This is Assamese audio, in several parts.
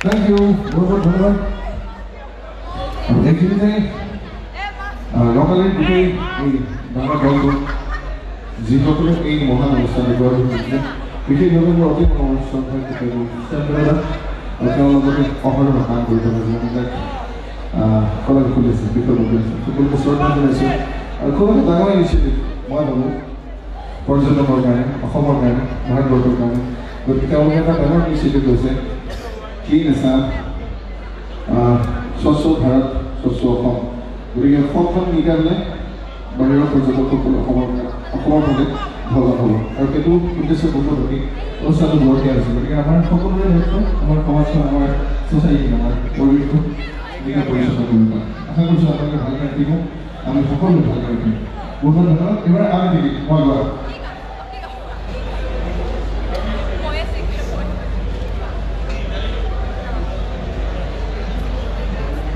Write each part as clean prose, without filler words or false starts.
Thank you. बहुत धन्यवाद। এইখিনিতে লকালি গোটেই এই ডাঙৰ দলটো যিসকলে এই মহান অনুষ্ঠানটো গঢ়ি তুলিছে বিশেষভাৱে মোৰ অতি মনোৰঞ্জন তেওঁৰ লগতে অহৰহ কাম কৰি থকা যিবিলাক কলেজ খুলিছে বিকল্প খুলিছে সকলোকে শ্ৰদ্ধা জনাইছোঁ আৰু খুব এটা ডাঙৰ ইনিচিয়েটিভ মই ভাবোঁ পৰ্যটনৰ কাৰণে অসমৰ কাৰণে ভাৰতবৰ্ষৰ কাৰণে গতিকে তেওঁলোকে এটা ডাঙৰ ইনিচিয়েটিভ লৈছে ক্লিন আছাম স্বচ্ছ ভাৰত স্বচ্ছ অসম গতিকে অসমখন নিকালে বাহিৰৰ পৰ্যটকসকল অসমৰ ফালে ভগা হ'ব আৰু সেইটো উদ্দেশ্য পূৰ্বতী অনুষ্ঠানটো গঢ় দিয়া হৈছে গতিকে আমাৰ সকলোৰে দায়িত্ব আমাৰ সমাজখন আমাৰ ছ'চাইটি আমাৰ পৰিৱেশটো নিকা পৰিচালনা কৰিব আশা কৰিছোঁ আপোনালোকে ভালকৈ ৰাখিব আমি সকলোৱে ভালকৈ ৰাখিম বহুত ধন্যবাদ এইবাৰ আমি দেখি মই গোৱা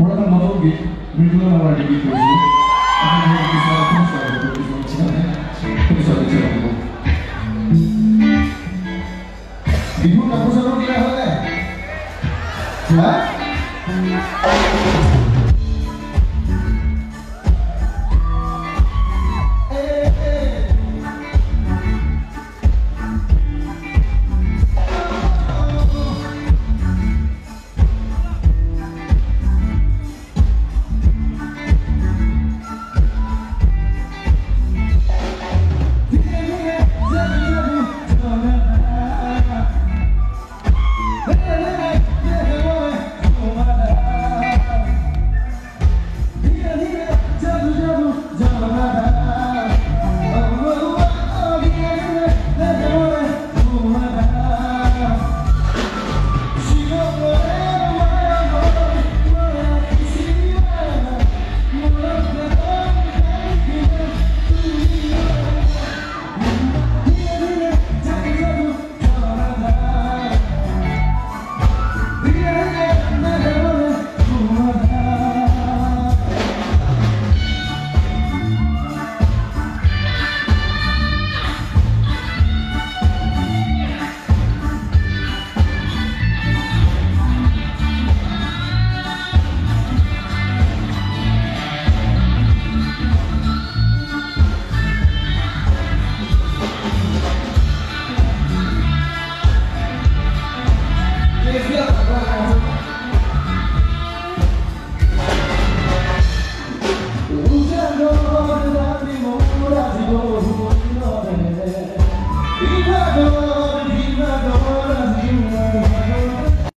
Orang mau gitu, video orang di video ini, aku mau bisa Ibu kamu sama tidak boleh, hah?